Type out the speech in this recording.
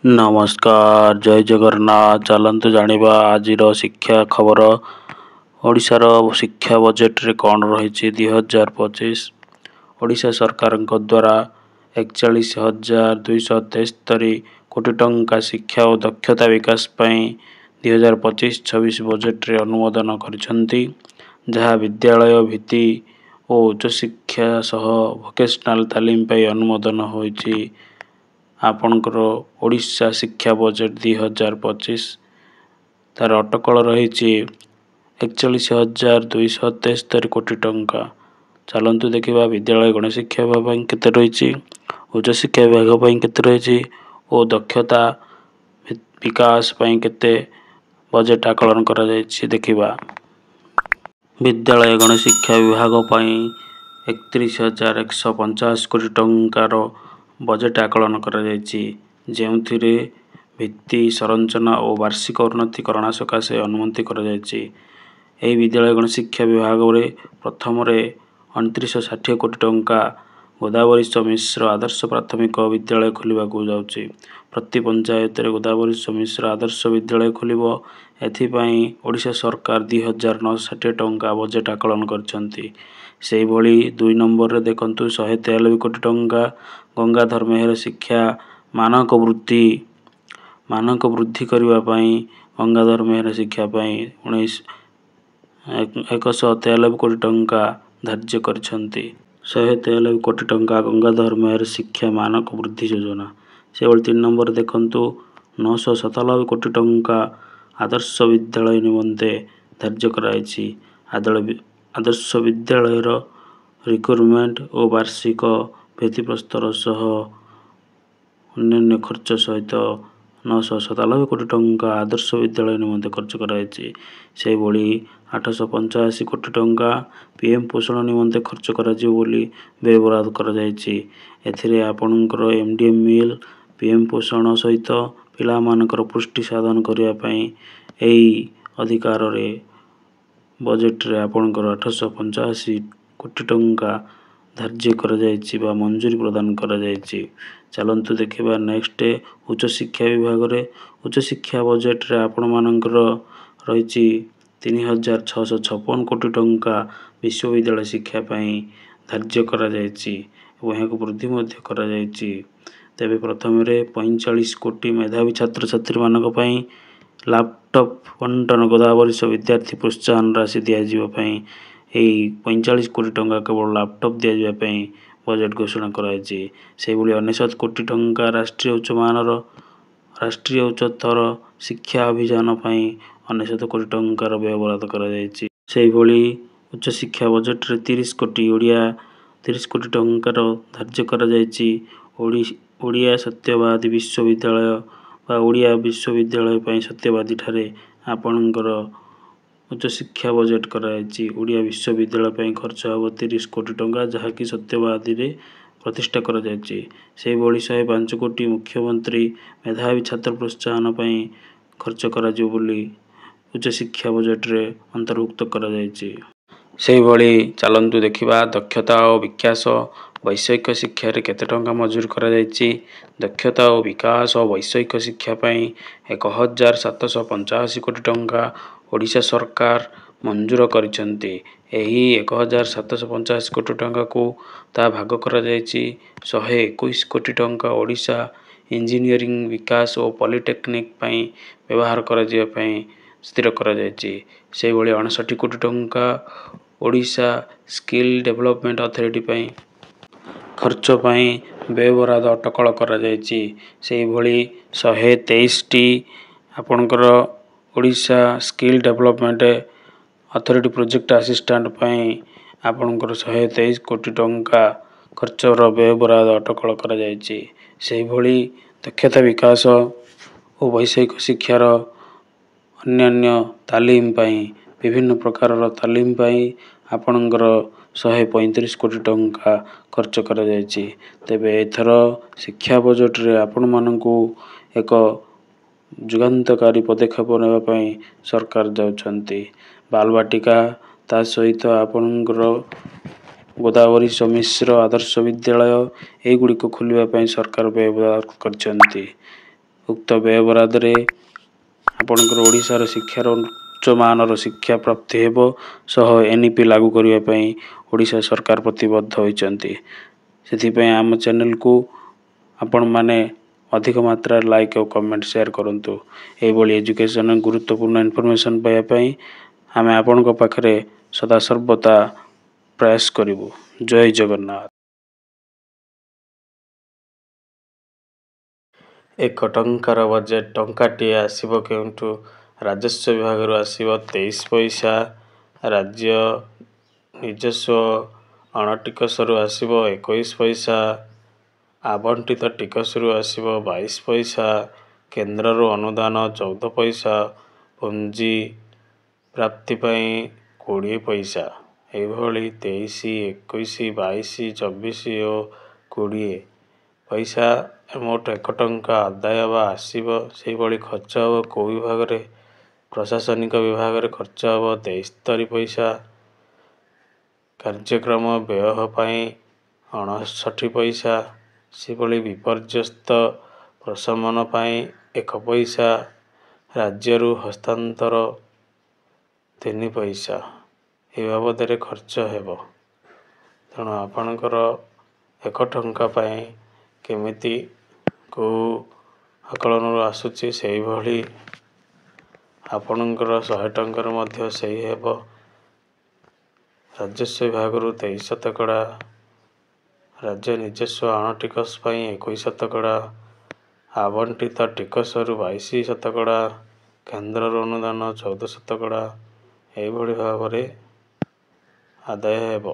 नमस्कार जय जगन्नाथ। चलतु जानिबा आजिर शिक्षा खबर। ओडिशार शिक्षा बजेट रे कौन रही 2025। ओडिशा सरकार द्वारा 41,273 कोटी टंका शिक्षा और दक्षता विकास पई 2025-26 बजेट रे अनुमोदन करिसेंती, जहाँ विद्यालय भित्ति और उच्च शिक्षा सह वोकेशनल तालीम पई अनुमोदन होईची। आपणकर ओडिशा शिक्षा बजेट 2025 तार अटकल रही 41,273 कोटी टंका। चलतु देखा विद्यालय गणशिक्षा विभाग केते रही, उच्च शिक्षा विभाग केते रही और दक्षता विकास केते बजेट आकलन करा जायछि। देखिबा विद्यालय गणशिक्षा विभाग 31,150 कोटी टंकार बजेट आकलन करा जायछि, जेउथिरे भित्ति संरचना और वार्षिक उन्नतीकरण सकाशे अनुमति करा जायछि। एही विद्यालय गणशिक्षा विभाग रे प्रथम रे 2960 कोटी टंका गोदावरी मिश्र आदर्श प्राथमिक विद्यालय खोलिबाकू जाउछि। प्रति पंचायत रे गोदावरी मिश्र आदर्श विद्यालय खोलिबो। एथिपाई ओडिशा सरकार 2,960 टंका बजेट आकलन करछंती। सेही भली 2 नंबर रे देखंतु 193 कोटी टंका गंगाधर मेहर शिक्षा मानक वृद्धि करबा पई गंगाधर मेहर शिक्षा पई 193 कोटी टंका धार्य करछंती। 193 कोटी टंका गंगाधर मेहर शिक्षा मानक वृद्धि योजना। से 3 नंबर देखंतु 997 कोटी टंका आदर्श विद्यालय निमंते धार्य कराइछि। आदर्श विद्यालय रिक्रुटमेंट और वार्षिक भित्तिप्रस्तर सह अन्य खर्च सहित 997 कोटी टंका आदर्श विद्यालय निमंते खर्च कराइछि। से भली 885 कोटी टंका पीएम पोषण निमंते खर्च कराजियो बोली व्यवहार करा जायछि। एथिरे आपणकर एमडीएम मिल पीएम पोषण सहित पिला मानकर पुष्टि साधन करिया पई एई अधिकार रे बजेट रे आपणकर 885 कोटी टंका धार्य करा जायछि बा मंजूरी प्रदान करा जायछि। चलंतु देखिबा नेक्स्ट उच्च शिक्षा विभाग रे उच्च शिक्षा बजेट रे आपण मानकर रही 3,656 कोटी टंका विश्वविद्यालय शिक्षा पई धार्य करा जायछि और यहाँ वृद्धि मध्य करा जायछि। तेबे प्रथम रे 45 कोटी मेधावी छात्र छात्री मानक पई लैपटॉप बंटन गोदावरी विद्यार्थी प्रोत्साहन राशि दिया जीवा पई 45 कोटी टंका केवल लैपटॉप दिया जीवा पई बजेट घोषणा कराइछि। से भली 99 कोटी टंका राष्ट्रीय उच्चतर शिक्षा अभियान पई 99 कोटी टंकार व्यवहार करा जायछि। से भली उच्च शिक्षा बजेट रे 30 कोटी टंकार धार्य करा जायछि। ओडिया सत्यवादी विश्वविद्यालय बा ओडिया विश्वविद्यालय पई सत्यवादी ठारे आपणकर उच्च शिक्षा बजेट कराइछि। ओडिया विश्वविद्यालय पई खर्च हबो 30 कोटी टंका, जहाँकि सत्यवादी रे प्रतिष्ठा करा जायछि। से भली 105 कोटी मुख्यमंत्री मेधावी छात्र प्रोत्साहन पई खर्च कराजियो बोली उच्च शिक्षा बजेट रे अंतर्भुक्त करा जायछि। से भली चलंतु देखिबा दक्षता और विकास वैषयिक शिक्षा रे केते टंका मंजूर करा जायछि। दक्षता और विकास और वैषयिक शिक्षा पई 1,785 कोटी टंका ओडिशा सरकार मंजूर करिसेंती। एही 1,785 कोटी टंका को ता भाग करा जायछि। 121 कोटी टंका ओडिशा इंजीनियरिंग विकास और पॉलिटेक्निक पई व्यवहार करा जिया पई स्थिर करा जायछि। से भली 59 कोटी टंका ओडिशा स्किल डेवलपमेंट अथॉरिटी पई खर्च पई व्यवहार अटकल करा जायछि। से भली 123 टी आपणकर Odisha skill development authority project assistant पई आपणकर 123 कोटी टंका खर्च व्यवहार अटकल करा जायछि। से भली दक्षता विकास और वैषयिक शिक्षार अन्य तालीम पई विभिन्न प्रकार तालीम पई आपणकर 135 कोटी टंका खर्च करा जायछि। तेबे एथर शिक्षा बजेट रे आपण मानकू एक जुगान्तकारी पदक्षेप नेबा पई सरकार जाउछंती। बालवाटिका ता सहित आपणकर गोदावरी मिश्र आदर्श विद्यालय एगुड़ी को खोलिबा पई सरकार व्यवहार करछंती। ଉକ୍ତ ବ୍ୟୟ ବରାଦରେ ଆପଣଙ୍କର ଓଡ଼ିଶାର ଶିକ୍ଷାର ଉଚ୍ଚମାନର ଶିକ୍ଷା ପ୍ରାପ୍ତି ହେବ ସହ NEP ଲାଗୁ କରିବା ପାଇଁ ଓଡ଼ିଶା ସରକାର ପ୍ରତିବଦ୍ଧ ହୋଇଛନ୍ତି। ସେଥିପାଇଁ ଆମ ଚ୍ୟାନେଲକୁ ଆପଣମାନେ ଅଧିକ ମାତ୍ରାରେ ଲାଇକ୍ ଓ କମେଣ୍ଟ ସେୟାର କରନ୍ତୁ। ଏହିଭଳି ଏଜୁକେସନ୍ ଗୁରୁତ୍ୱପୂର୍ଣ୍ଣ ଇନଫର୍ମେସନ୍ ପାଇବା ପାଇଁ ଆମେ ଆପଣଙ୍କ ପାଖରେ ସଦାସର୍ବଦା ପ୍ରୟାସ କରିବୁ। ଜୟ ଜଗନ୍ନାଥ। 1 ଟଙ୍କାର ବଜେଟ୍ ଟଙ୍କାଟିଏ ଆସିବ କେଉଁଠୁ? ରାଜସ୍ୱ ବିଭାଗରୁ ଆସିବ 23 ପଇସା, ରାଜ୍ୟ ନିଜସ୍ୱ ଅଣଟିକସରୁ ଆସିବ 21 ପଇସା, ଆବଣ୍ଟିତ ଟିକସରୁ ଆସିବ 22 ପଇସା, କେନ୍ଦ୍ରରୁ ଅନୁଦାନ 14 ପଇସା, ପୁଞ୍ଜି ପ୍ରାପ୍ତି ପାଇଁ 20 ପଇସା। ଏହିଭଳି 23, 21, 22, 24 ଓ 20 ପଇସା ମୋଟ 1 ଟଙ୍କା ଆଦାୟ ବା ଆସିବ। ସେହିଭଳି ଖର୍ଚ୍ଚ ହେବ କେଉଁ ବିଭାଗରେ? ପ୍ରଶାସନିକ ବିଭାଗରେ ଖର୍ଚ୍ଚ ହେବ 73 ପଇସା, କାର୍ଯ୍ୟକ୍ରମ ବ୍ୟୟ ପାଇଁ 59 ପଇସା, ସେଭଳି ବିପର୍ଯ୍ୟସ୍ତ ପ୍ରଶମନ ପାଇଁ 1 ପଇସା, ରାଜ୍ୟରୁ ହସ୍ତାନ୍ତର 3 ପଇସା ଏ ବାବଦରେ ଖର୍ଚ୍ଚ ହେବ। ତେଣୁ ଆପଣଙ୍କର 1 ଟଙ୍କା ପାଇଁ କେମିତି କେଉଁ ଆକଳନରୁ ଆସୁଛି ସେହିଭଳି ଆପଣଙ୍କର 100 ଟଙ୍କାର ମଧ୍ୟ ସେଇ ହେବ। ରାଜସ୍ୱ ବିଭାଗରୁ 23%, ରାଜ୍ୟ ନିଜସ୍ୱ ଅଣଟିକସ ପାଇଁ 21%, ଆବଣ୍ଟିତ ଟିକସରୁ 22%, କେନ୍ଦ୍ରରୁ ଅନୁଦାନ 14%, ଏହିଭଳି ଭାବରେ ଆଦାୟ ହେବ।